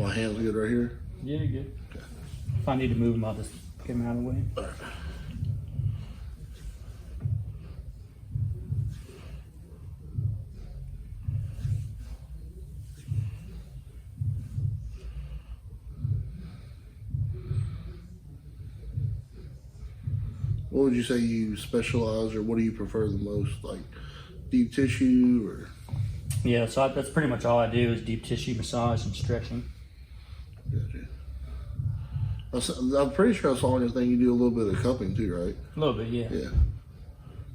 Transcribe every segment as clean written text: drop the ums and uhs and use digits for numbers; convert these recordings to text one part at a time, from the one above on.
My hands good right here? Yeah, you're good. Okay. If I need to move them, I'll just get them out of the way. All right. What would you say you specialize, or what do you prefer the most? Like deep tissue, or? Yeah, so that's pretty much all I do is deep tissue massage and stretching. Gotcha. I'm pretty sure I saw on your thing you do a little bit of cupping too, right? A little bit, yeah. Yeah.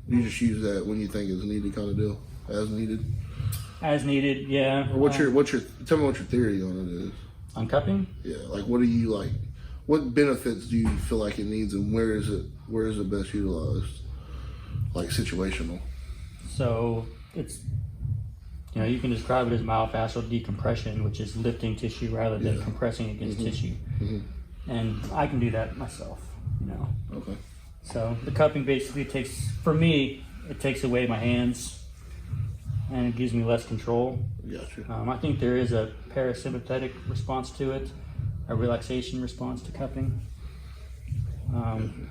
You just use that when you think it's needed, kind of deal, as needed. As needed, yeah. Or what's your tell me what your theory on it is. On cupping? Yeah, like what do you like? What benefits do you feel like it needs, and where is it best utilized? Like situational. So it's, you know, you can describe it as myofascial decompression, which is lifting tissue rather than compressing against tissue. And I can do that myself, you know. Okay. So the cupping basically takes, for me, it takes away my hands and it gives me less control. Gotcha. I think there is a parasympathetic response to it, a relaxation response to cupping.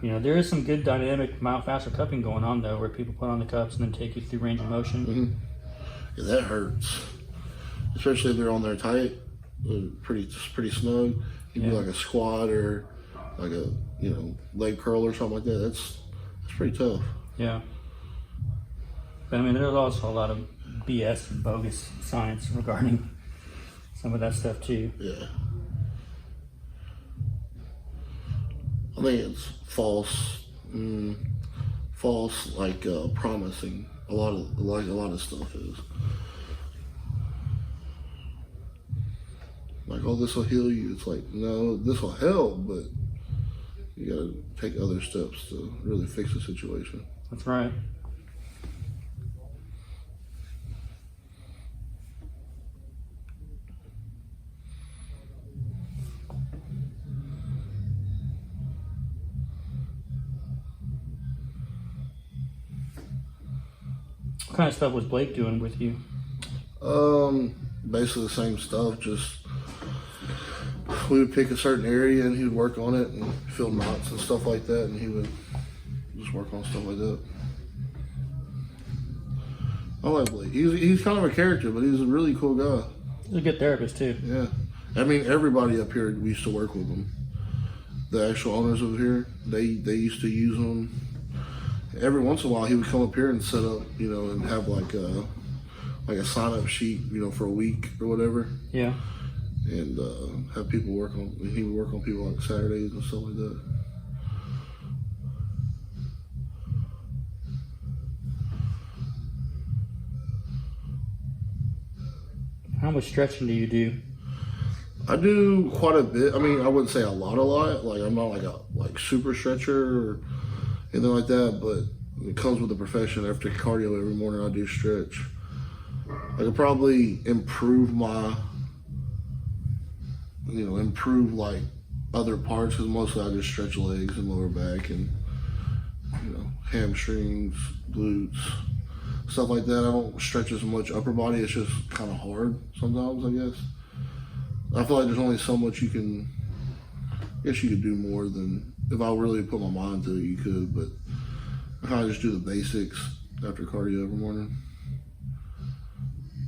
You know, there is some good dynamic myofascial cupping going on though, where people put on the cups and then take you through range of motion. Yeah, that hurts, especially if they're on there tight, pretty snug. You do like a squat or like a leg curl or something like that. That's pretty tough. Yeah. But I mean, there's also a lot of BS and bogus science regarding some of that stuff too. Yeah. I think it's false like promising. A lot of stuff is like, oh, this will heal you. It's like, no, this will help, but you gotta take other steps to really fix the situation. That's right. What kind of stuff was Blake doing with you? Basically the same stuff, just we would pick a certain area and he would work on it and fill knots and stuff like that, and he would just work on stuff like that. I like Blake. He's kind of a character, but he's a really cool guy. He's a good therapist too. Yeah. I mean, everybody up here, we used to work with him. The actual owners of here, they used to use him. Every once in a while, he would come up here and set up, and have like a sign-up sheet, for a week or whatever. Yeah. And have people work on. He would work on people like Saturdays and stuff like that. How much stretching do you do? I do quite a bit. I mean, I wouldn't say a lot. Like I'm not like super stretcher or anything like that, but it comes with the profession. After cardio every morning, I do stretch. I could probably improve my, improve like other parts, because mostly I just stretch legs and lower back and, hamstrings, glutes, stuff like that. I don't stretch as much upper body. It's just kind of hard sometimes, I guess. I feel like there's only so much you can, I guess you could do more than, if I really put my mind to it, you could, but I kind of just do the basics after cardio every morning.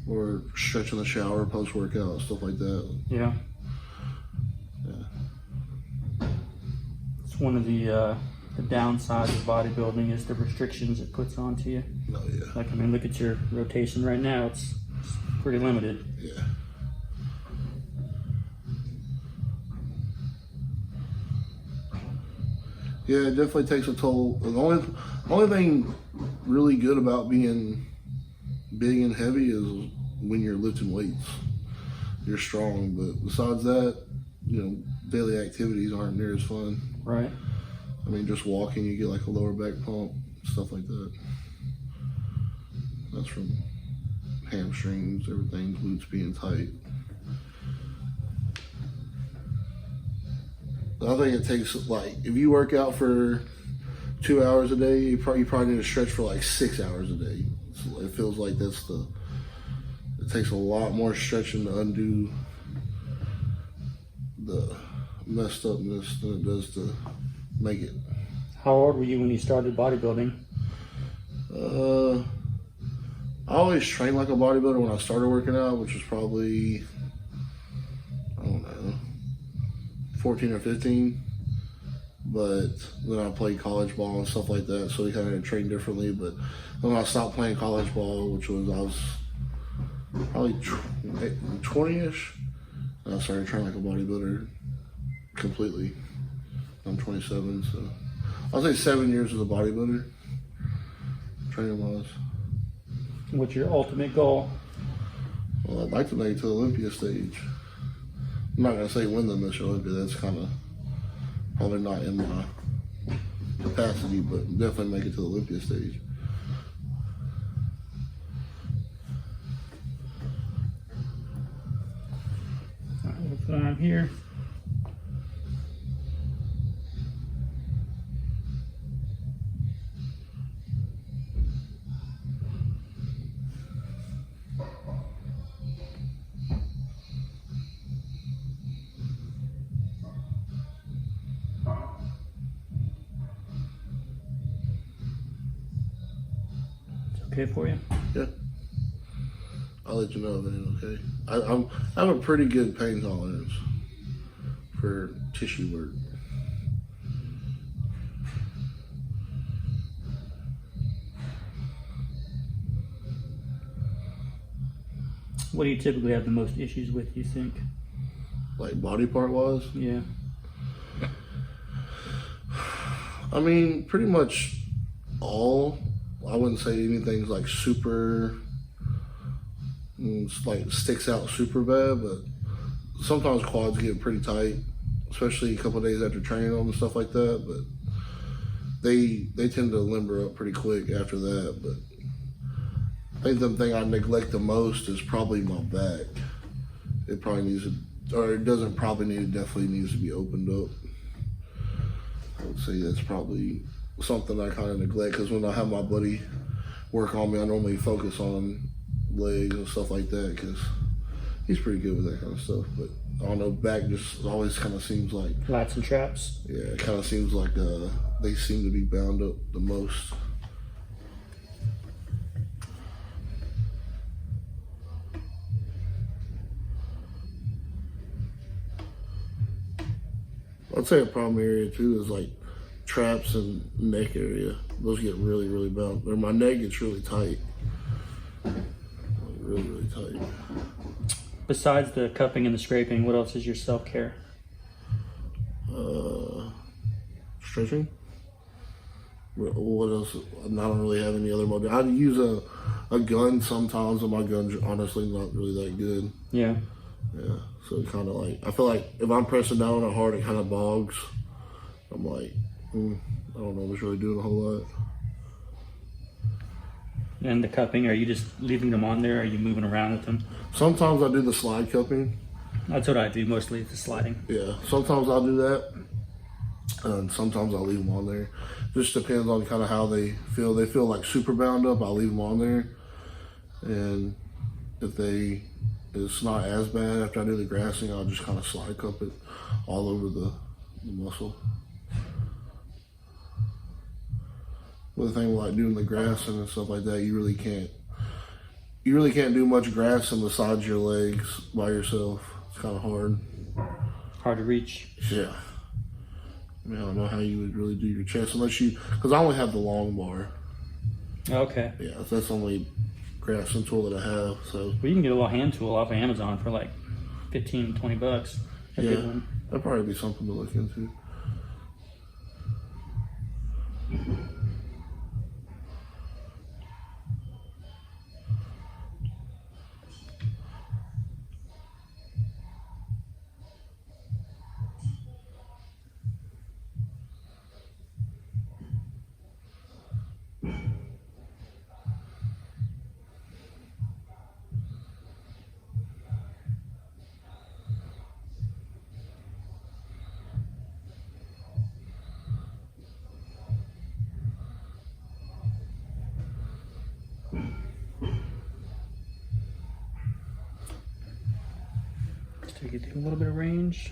Or stretch in the shower, post-workout, stuff like that. Yeah. Yeah. It's one of the downsides of bodybuilding is the restrictions it puts onto you. Oh, yeah. Like, I mean, look at your rotation right now. It's pretty limited. Yeah. Yeah, it definitely takes a toll. The only thing really good about being big and heavy is when you're lifting weights. You're strong, but besides that, daily activities aren't near as fun. Right. I mean, just walking, you get like a lower back pump, stuff like that. That's from hamstrings, everything, glutes being tight. I think it takes, like, if you work out for 2 hours a day, you probably need to stretch for like 6 hours a day. So it feels like it takes a lot more stretching to undo the messed upness than it does to make it. How old were you when you started bodybuilding? I always trained like a bodybuilder when I started working out, which was probably, I don't know, 14 or 15. But then I played college ball and stuff like that, so we kind of trained differently. But when I stopped playing college ball, which was, I was probably 20-ish, and I started training like a bodybuilder completely. I'm 27, so I'll say 7 years as a bodybuilder, training-wise. What's your ultimate goal? Well, I'd like to make it to the Olympia stage. I'm not gonna say win the Miss Olympia. That's kind of probably not in my capacity, but definitely make it to the Olympia stage. All right, we'll put on here. Okay for you? Yeah. I'll let you know if it ain't okay. I have a pretty good pain tolerance for tissue work. What do you typically have the most issues with, you think? Like body part wise? Yeah. I mean, pretty much all. I wouldn't say anything's like super, like sticks out super bad, but sometimes quads get pretty tight, especially a couple of days after training them and stuff like that. But they tend to limber up pretty quick after that. But I think the thing I neglect the most is probably my back. It probably needs to, or it doesn't probably need, it definitely needs to be opened up. I would say that's probably something I kind of neglect, because when I have my buddy work on me, I normally focus on legs and stuff like that, because he's pretty good with that kind of stuff. But I don't know, back just always kind of seems like Lats and traps. Yeah, it kind of seems like they seem to be bound up the most. I'd say a problem area too is like traps and neck area. Those get really, really bound. Or my neck gets really tight. Like really, really tight. Besides the cupping and the scraping, what else is your self-care? Stretching. What else? I don't really have any other mode. I use a gun sometimes, and my gun's honestly not really that good. Yeah. Yeah. So kind of like, I feel like if I'm pressing down on it hard, it kind of bogs. I'm like, I don't know what's really doing a whole lot. And the cupping, are you just leaving them on there, or are you moving around with them? Sometimes I do the slide cupping. That's what I do, mostly the sliding. Yeah, sometimes I'll do that, and sometimes I'll leave them on there. Just depends on kind of how they feel. They feel like super bound up, I'll leave them on there. And if it's not as bad after I do the grassing, I'll just kind of slide cup it all over the muscle. But the thing with like doing the grassing and stuff like that, you really can't do much grassing besides your legs by yourself. It's kind of hard. Hard to reach. Yeah. I mean, I don't know how you would really do your chest unless you, because I only have the long bar. Okay. Yeah, that's the only grassing tool that I have. So Well, you can get a little hand tool off of Amazon for like $15-20. A yeah, good one. that'd probably be something to look into. So you get a little bit of range.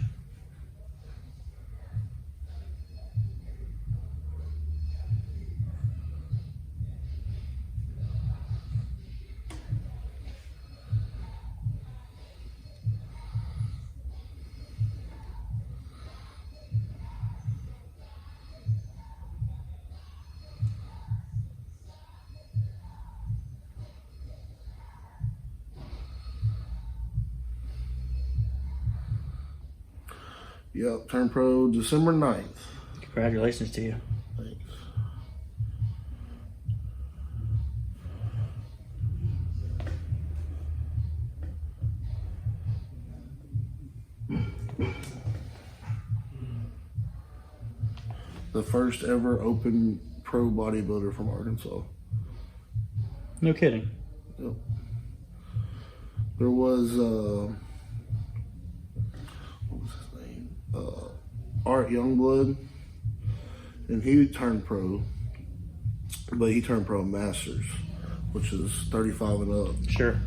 Yep, turned pro December 9th. Congratulations to you. Thanks. The first ever open pro bodybuilder from Arkansas. No kidding. Yep. There was what was his name? Art Youngblood, and he turned pro, but he turned pro Masters, which is 35 and up. Sure.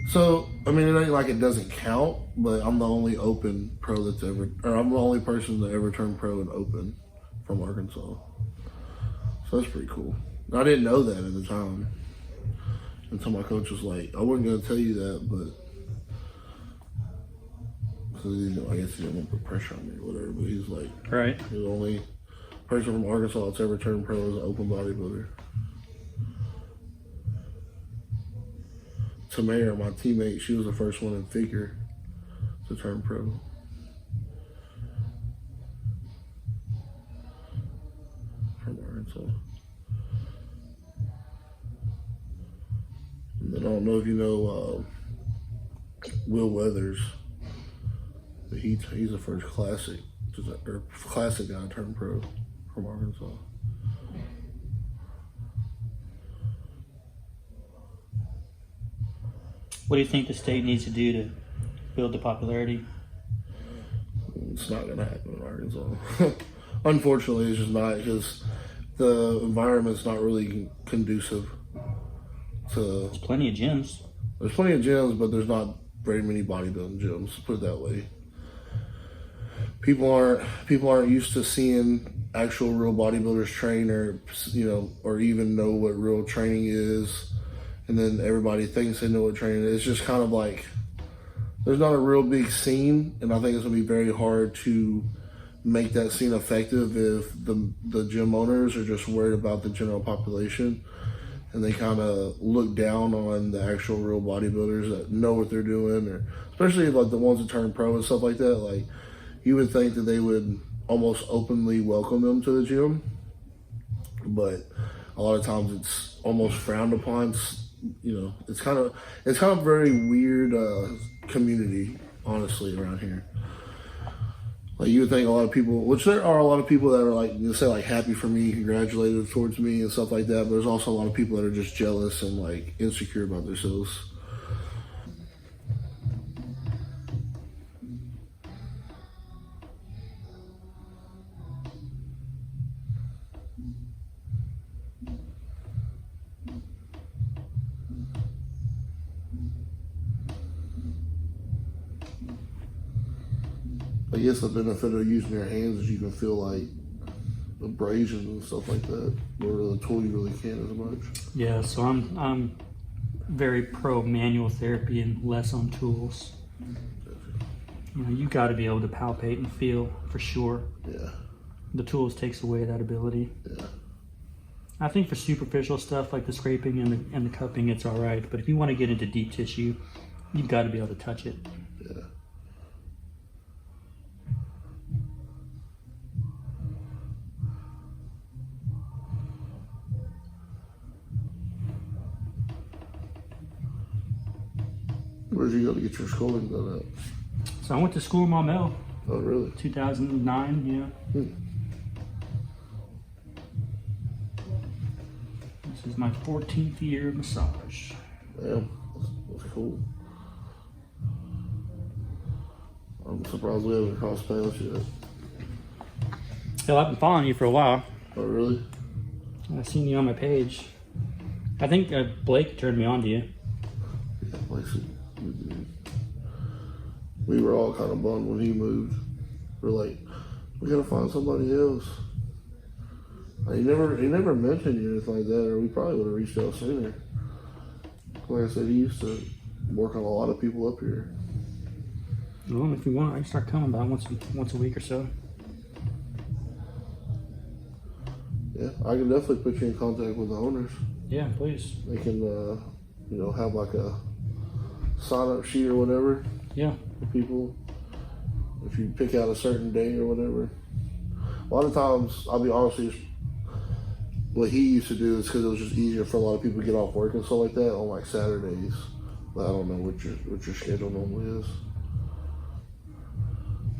So I mean, it ain't like it doesn't count, but I'm the only open pro that's ever, or I'm the only person that ever turned pro and open from Arkansas. So that's pretty cool. I didn't know that at the time until my coach was like, I wasn't going to tell you that, but because I guess he didn't want to put pressure on me or whatever, but he's like, Right. you're the only person from Arkansas that's ever turned pro as an open bodybuilder. Tamara, my teammate, she was the first one in figure to turn pro. From Arkansas. And then I don't know if you know Will Weathers, but he's the first classic guy turned pro from Arkansas. What do you think the state needs to do to build the popularity? It's not going to happen in Arkansas. Unfortunately, it's just not, because the environment's not really conducive to. There's plenty of gyms. There's plenty of gyms, but there's not very many bodybuilding gyms. Put it that way. People aren't used to seeing actual real bodybuilders train, or even know what real training is. And then everybody thinks they know what training is. It's just kind of like, there's not a real big scene, and I think it's going to be very hard to make that scene effective if the gym owners are just worried about the general population, and they kind of look down on the actual real bodybuilders that know what they're doing, or especially like the ones that turn pro and stuff like that. Like, you would think that they would almost openly welcome them to the gym, but a lot of times it's almost frowned upon. It's kind of a very weird community, honestly, around here. Like, you would think a lot of people, which there are a lot of people that are like, say like happy for me, congratulated towards me and stuff like that, but there's also a lot of people that are just jealous and like insecure about themselves. I guess the benefit of using your hands is you can feel like abrasions and stuff like that, where the tool you really can't as much. Yeah, so I'm very pro manual therapy and less on tools. You got to be able to palpate and feel for sure. Yeah. The tools takes away that ability. Yeah. I think for superficial stuff like the scraping and the cupping, it's all right. But if you want to get into deep tissue, you've got to be able to touch it. Yeah. Where'd you go to get your schooling done at? So I went to school in Maumelle. Oh, really? 2009, yeah. This is my 14th year of massage. Yeah, that's cool. I'm surprised we haven't crossed paths yet. Hell, I've been following you for a while. Oh, really? I've seen you on my page. I think Blake turned me on to you. Yeah, we were all kind of bummed when he moved. We're like, we gotta find somebody else. He never mentioned you or anything like that, or we probably would have reached out sooner. Like I said, he used to work on a lot of people up here. Well, if you want, I can start coming by once a week or so. Yeah, I can definitely put you in contact with the owners. Yeah, please. They can, have like a sign-up sheet or whatever Yeah. for people. If you pick out a certain day or whatever. A lot of times, I'll be honest with you, what he used to do is because it was just easier for a lot of people to get off work and stuff like that on like Saturdays. But I don't know what your schedule normally is.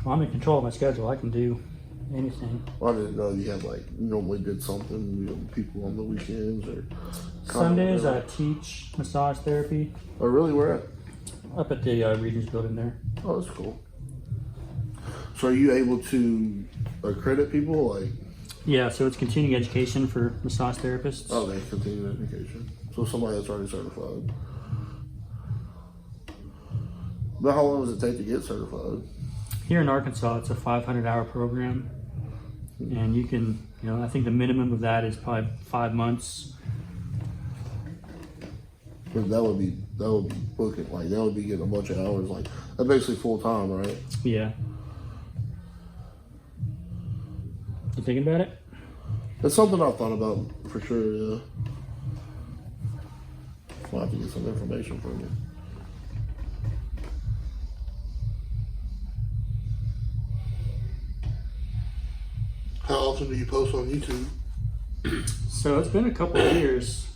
Well, I'm in control of my schedule. I can do anything. Well, I didn't know you had like you normally did something, people on the weekends or Sundays I teach massage therapy. Oh, really? Where at? Up at the Regents building there. Oh, that's cool. So are you able to accredit people? Like, yeah, so it's continuing education for massage therapists. oh, they continue education. So somebody that's already certified. But how long does it take to get certified? Here in Arkansas, it's a 500-hour program, and you can, I think the minimum of that is probably 5 months. But that would be booking, like that would be getting a bunch of hours, like that's basically full time, right? Yeah. You thinking about it? It's something I've thought about for sure. Yeah. I'll have to get some information from you. How often do you post on YouTube? So it's been a couple of years.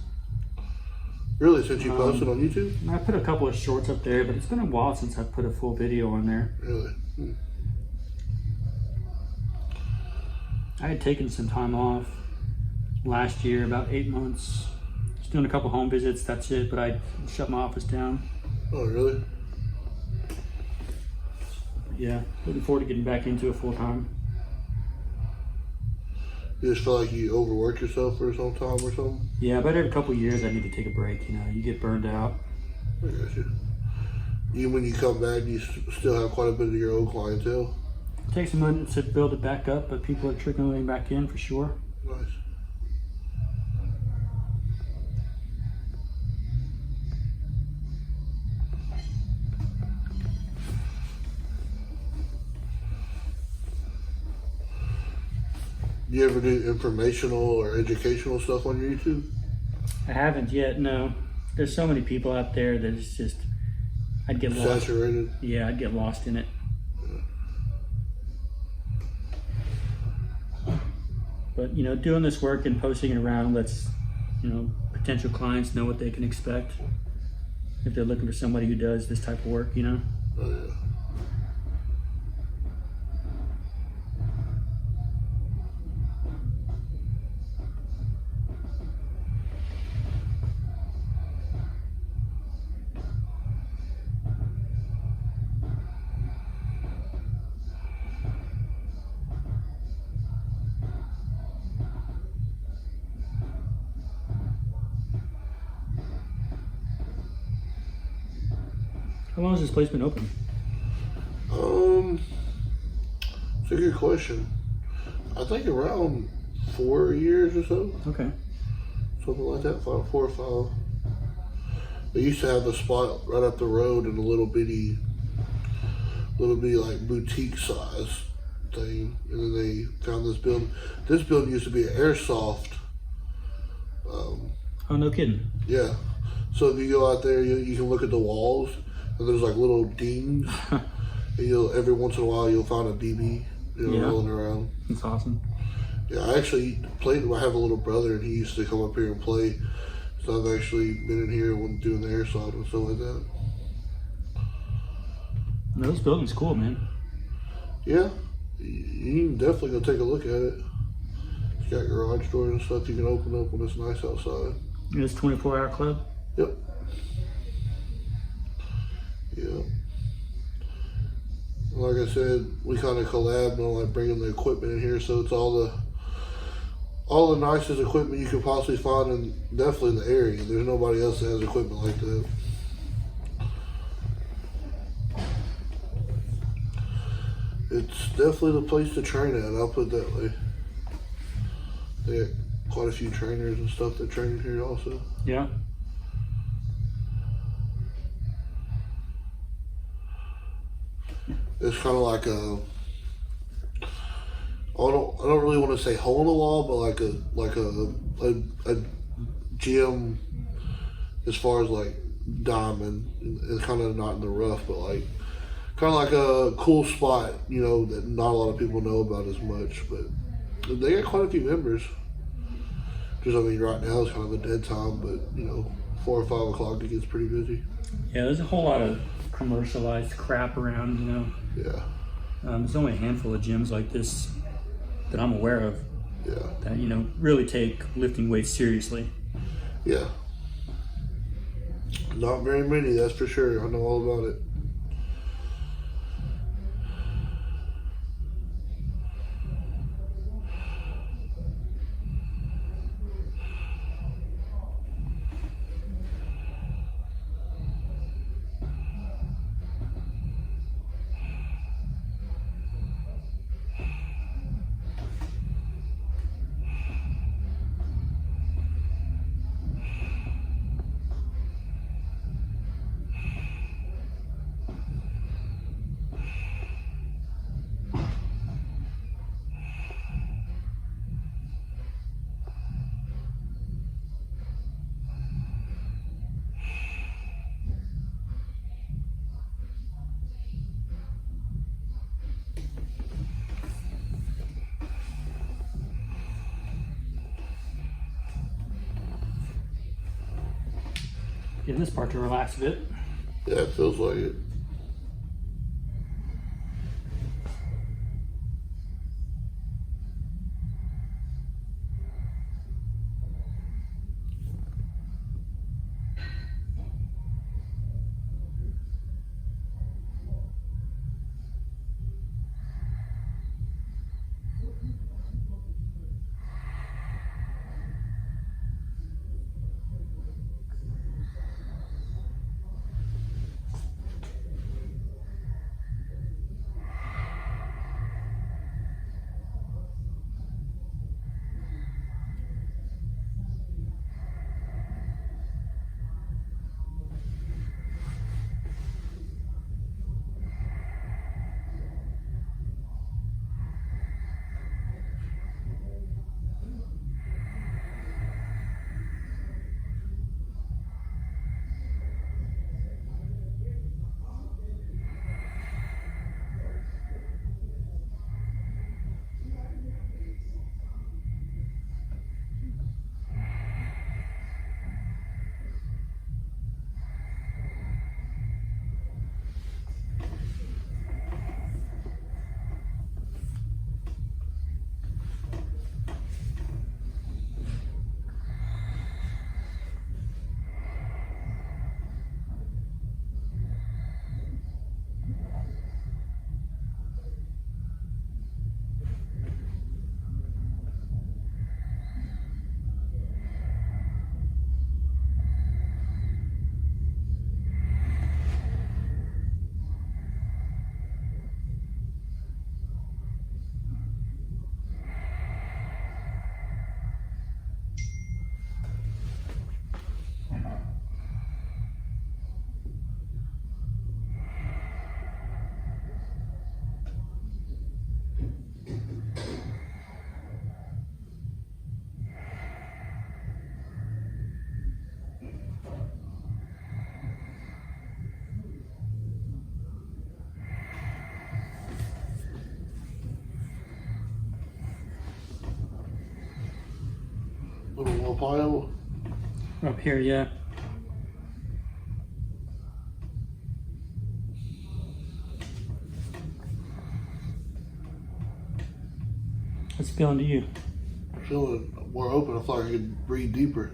Really, since you posted on YouTube? I put a couple of shorts up there, but it's been a while since I put a full video on there. Really? I had taken some time off last year, about 8 months. Just doing a couple home visits, that's it, but I shut my office down. Oh, really? Yeah, looking forward to getting back into it full time. You just feel like you overwork yourself for some time or something? Yeah, but every couple of years I need to take a break. You get burned out. I got you. Even when you come back, you still have quite a bit of your old clientele? It takes some money to build it back up, but people are trickling back in for sure. Nice. Do you ever do informational or educational stuff on your YouTube? I haven't yet, no. There's so many people out there that it's just, I'd get lost. Saturated? Yeah, I'd get lost in it. But, doing this work and posting it around lets, potential clients know what they can expect if they're looking for somebody who does this type of work, Oh, yeah. How long has this place been open? It's a good question. I think around 4 years or so. Okay. Something like that, 4 or 5. They used to have a spot right up the road in a little bitty like boutique size thing, and then they found this building. This building used to be an airsoft. Oh, no kidding. Yeah. So if you go out there, you can look at the walls, and there's like little dings. And every once in a while you'll find a BB, rolling around. That's awesome. Yeah, I actually played. I have a little brother, and he used to come up here and play. So I've actually been in here when doing the airsoft and stuff like that. No, this building's cool, man. Yeah, you can definitely go take a look at it. It's got garage doors and stuff you can open up when it's nice outside. It's 24-hour club? Yep. Yeah. Like I said, we kind of collabed on like bringing the equipment in here, so it's all the nicest equipment you could possibly find, in definitely in the area. There's nobody else that has equipment like that. It's definitely the place to train at, I'll put it that way. They got quite a few trainers and stuff that train in here also. Yeah. It's kind of like I don't really want to say hole in the wall, but like a gym as far as like diamond, and kind of not in the rough, but like kind of like a cool spot, you know, that not a lot of people know about as much, but they got quite a few members. Just, I mean, right now is kind of a dead time, but, you know, 4 or 5 o'clock it gets pretty busy. Yeah, there's a whole lot of commercialized crap around, you know. Yeah. There's only a handful of gyms like this that I'm aware of Yeah. that, you know, really take lifting weights seriously. Yeah. Not very many, that's for sure. I know all about it. Getting this part to relax a bit. Yeah, it feels like it. Little more pile. Up here, yeah. What's it feeling to you? Feeling more open. I feel like I could breathe deeper.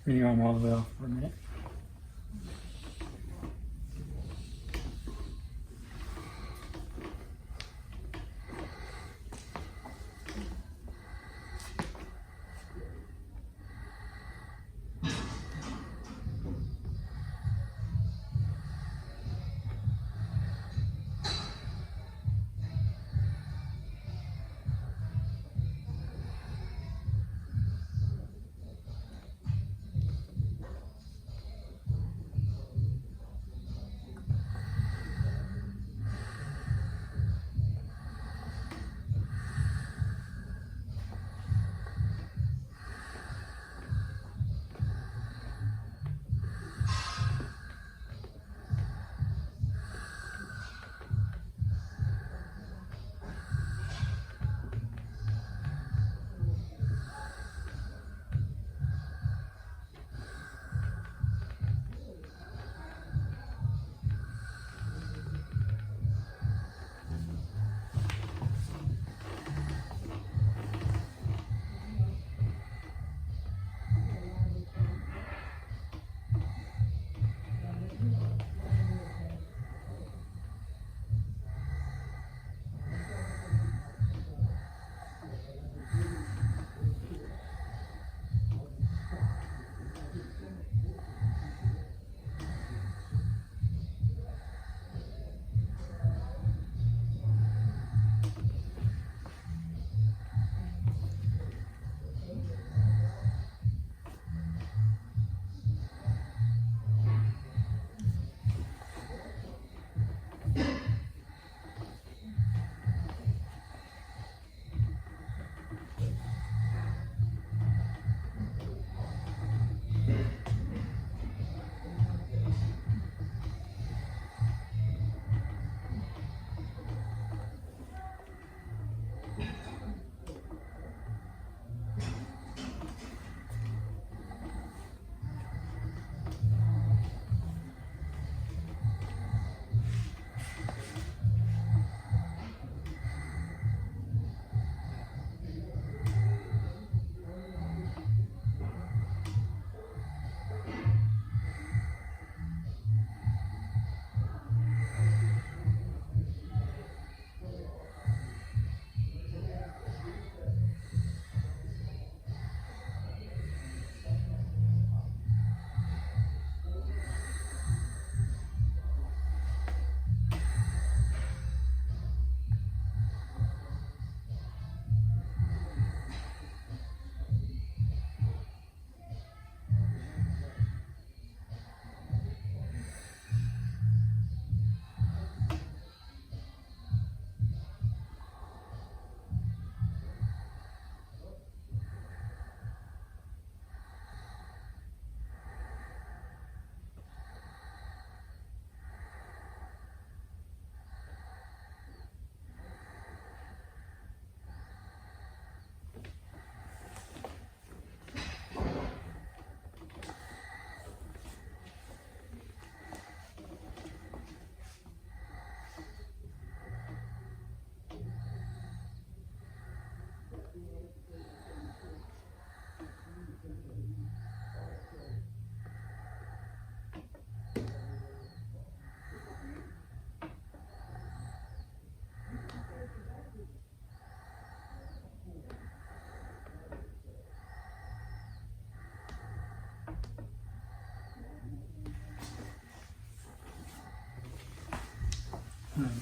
Bring your arm all the way off for a minute.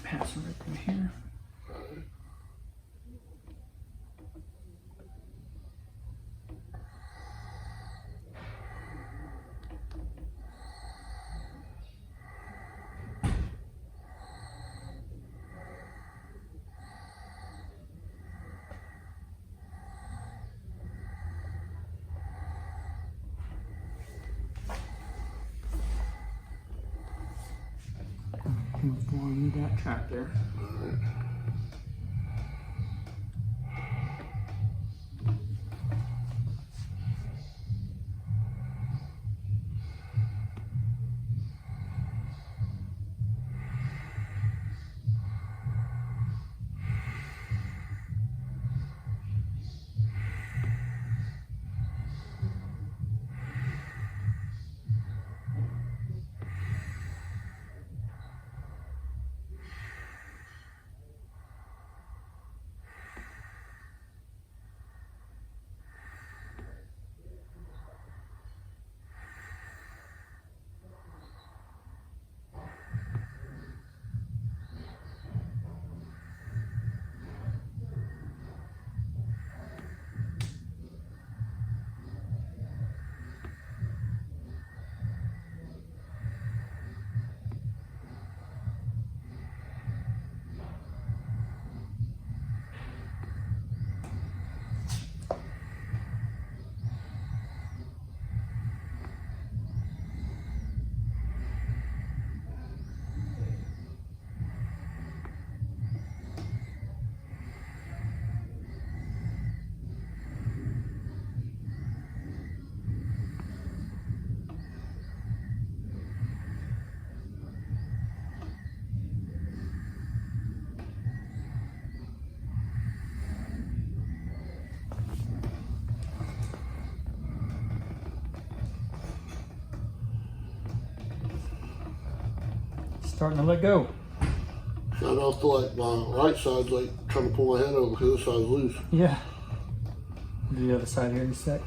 Pass it right through here. Move along that track there. starting to let go. I don't feel like my right side's like trying to pull my head over because this side's loose. Yeah. Do the other side here in a sec.